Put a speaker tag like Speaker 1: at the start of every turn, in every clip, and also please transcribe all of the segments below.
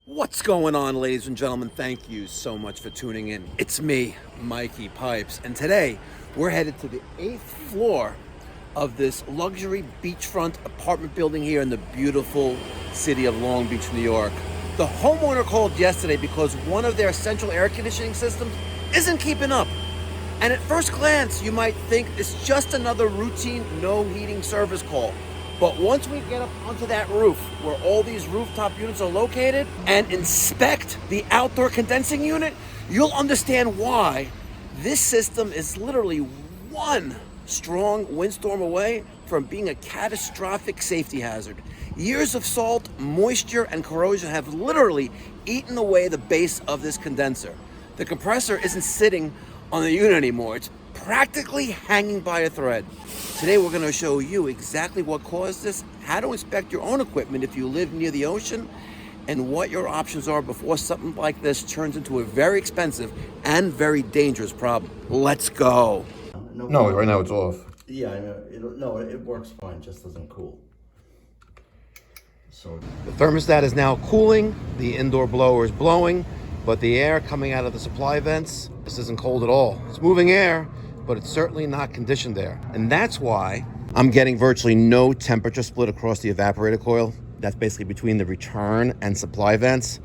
Speaker 1: What's going on, ladies and gentlemen? Thank you so much for tuning in. It's me, Mikey Pipes, and today we're headed to the 8th floor of this luxury beachfront apartment building here in the beautiful city of Long Beach, New York. The homeowner called yesterday because one of their central air conditioning systems isn't keeping up. And at first glance, you might think it's just another routine no heating service call. But once we get up onto that roof where all these rooftop units are located and inspect the outdoor condensing unit, you'll understand why this system is literally one strong windstorm away from being a catastrophic safety hazard. Years of salt, moisture, and corrosion have literally eaten away the base of this condenser. The compressor isn't sitting on the unit anymore. It's practically hanging by a thread. Today we're going to show you exactly what caused this, how to inspect your own equipment if you live near the ocean, and what your options are before something like this turns into a very expensive and very dangerous problem. Let's go.
Speaker 2: No, right now it's off.
Speaker 3: Yeah, I know. It works fine, just doesn't cool. So
Speaker 1: The thermostat is now cooling, the indoor blower is blowing, but the air coming out of the supply vents, this isn't cold at all. It's moving air, but it's certainly not conditioned air. And that's why I'm getting virtually no temperature split across the evaporator coil. That's basically between the return and supply vents.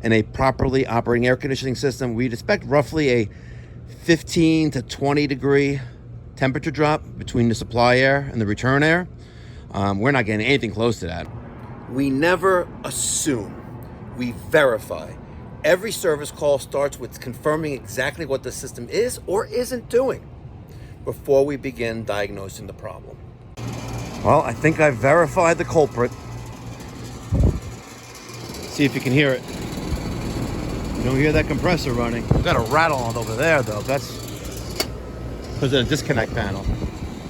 Speaker 1: In a properly operating air conditioning system, we'd expect roughly a 15 to 20 degree temperature drop between the supply air and the return air. We're not getting anything close to that. We never assume, we verify. Every service call starts with confirming exactly what the system is or isn't doing before we begin diagnosing the problem. Well, I think I've verified the culprit. See if you can hear it. You don't hear that compressor running. We've got a rattle on over there though. That's because of the disconnect panel.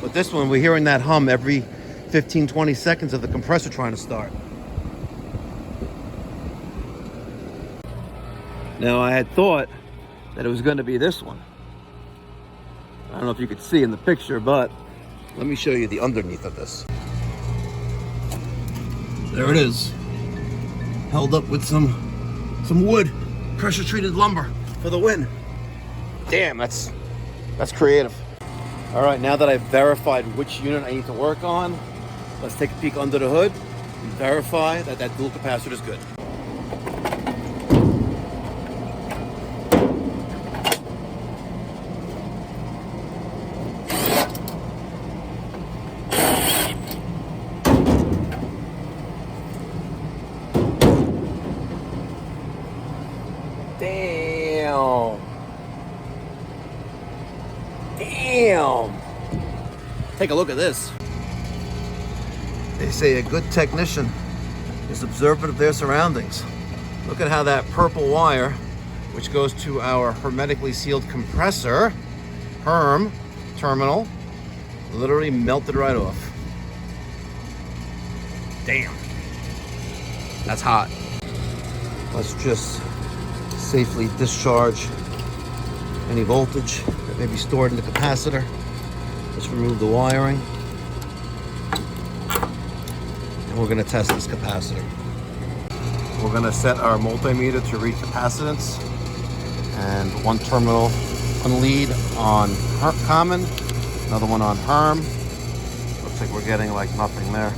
Speaker 1: But this one, we're hearing that hum every 15, 20 seconds of the compressor trying to start. Now, I had thought that it was going to be this one. I don't know if you could see in the picture, but let me show you the underneath of this. There it is. Held up with some wood, pressure-treated lumber for the win. Damn, that's creative. All right, now that I've verified which unit I need to work on, let's take a peek under the hood and verify that that dual capacitor is good. Damn. Take a look at this. They say a good technician is observant of their surroundings. Look at how that purple wire, which goes to our hermetically sealed compressor, HERM terminal, literally melted right off. Damn. That's hot. Let's just safely discharge any voltage that may be stored in the capacitor. Let's remove the wiring. And we're going to test this capacitor. We're going to set our multimeter to read capacitance. And one terminal, one lead on common, another one on HERM. Looks like we're getting like nothing there.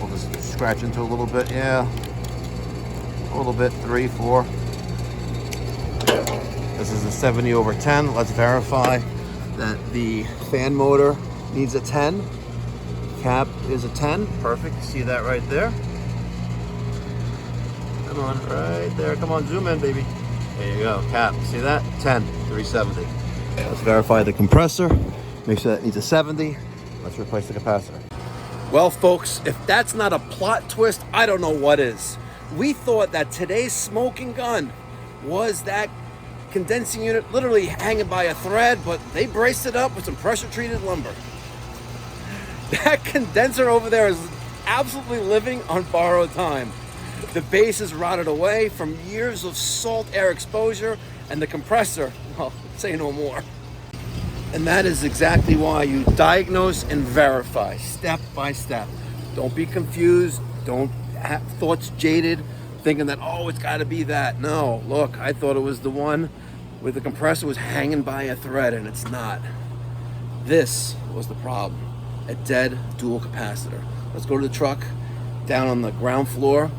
Speaker 1: We'll just scratch into a little bit. Yeah, a little bit, 3, 4. This is a 70/10. Let's verify that the fan motor needs a 10. Cap is a 10. Perfect. See that right there? Come on, right there. Come on, zoom in, baby. There you go. Cap. See that? 10. 370. Let's verify the compressor. Make sure that needs a 70. Let's replace the capacitor. Well, folks, if that's not a plot twist, I don't know what is. We thought that today's smoking gun was that condensing unit literally hanging by a thread, but they braced it up with some pressure-treated lumber. That condenser over there is absolutely living on borrowed time. The base is rotted away from years of salt air exposure, and the compressor, well, say no more. And that is exactly why you diagnose and verify step by step. Don't be confused. Don't have thoughts jaded. thinking that, oh, it's got to be that. No, look, I thought it was the one where the compressor was hanging by a thread, and it's not. This was the problem, a dead dual capacitor. Let's go to the truck, down on the ground floor,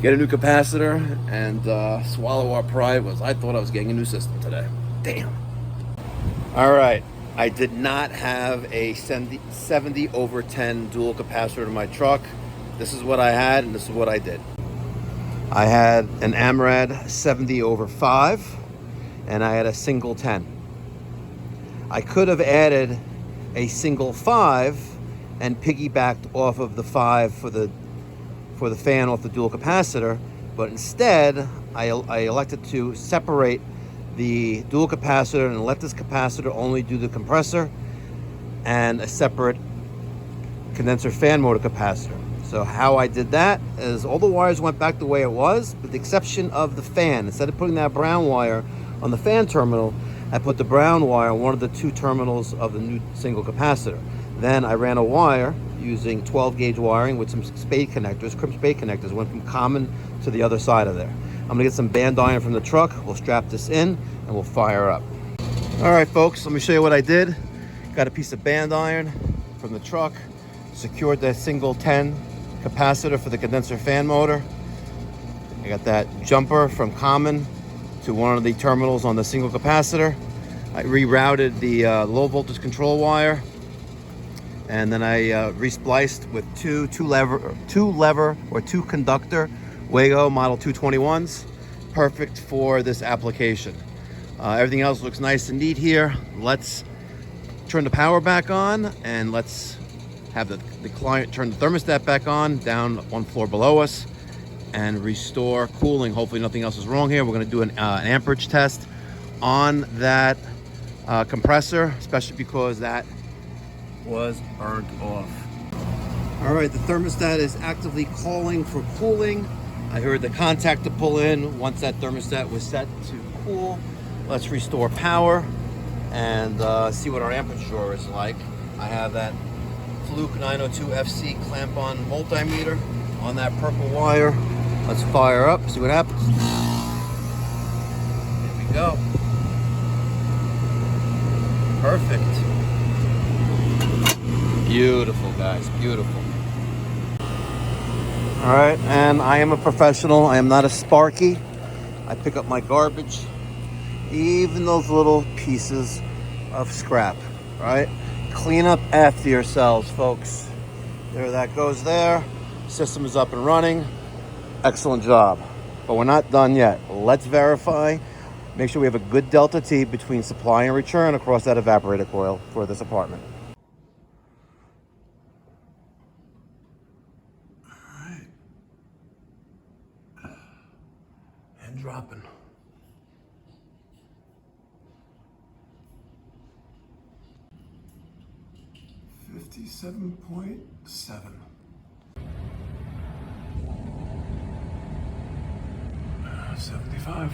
Speaker 1: get a new capacitor, and swallow our pride. I thought I was getting a new system today. Damn. All right, I did not have a 70/10 dual capacitor in my truck. This is what I had, and this is what I did. I had an Amperage 70/5, and I had a single 10. I could have added a single 5 and piggybacked off of the 5 for the fan off the dual capacitor, but instead I elected to separate the dual capacitor and let this capacitor only do the compressor and a separate condenser fan motor capacitor. So how I did that is all the wires went back the way it was, with the exception of the fan. Instead of putting that brown wire on the fan terminal, I put the brown wire on one of the 2 terminals of the new single capacitor. Then I ran a wire using 12 gauge wiring with some spade connectors, crimp spade connectors, went from common to the other side of there. I'm gonna get some band iron from the truck, we'll strap this in, and we'll fire up. All right, folks, let me show you what I did. Got a piece of band iron from the truck, secured that single 10 capacitor for the condenser fan motor. I got that jumper from common to one of the terminals on the single capacitor. I rerouted the low voltage control wire, and then I respliced with two conductor Wago model 221s, perfect for this application. Everything else looks nice and neat here. Let's turn the power back on, and let's have the client turn the thermostat back on down 1 floor below us and restore cooling. Hopefully nothing else is wrong here. We're going to do an amperage test on that compressor, especially because that was burnt off. All right, the thermostat is actively calling for cooling. I heard the contactor pull in once that thermostat was set to cool. Let's restore power and see what our amperage drawer is like. I have that Fluke 902 FC clamp-on multimeter on that purple wire. Let's fire up, see what happens. There we go. Perfect. Beautiful, guys, beautiful. All right, and I am a professional. I am not a Sparky. I pick up my garbage, even those little pieces of scrap, right? Clean up after yourselves, folks. There, that goes there. System is up and running. Excellent job. But we're not done yet. Let's verify. Make sure we have a good delta T between supply and return across that evaporator coil for this apartment. And dropping. $57.7. 75.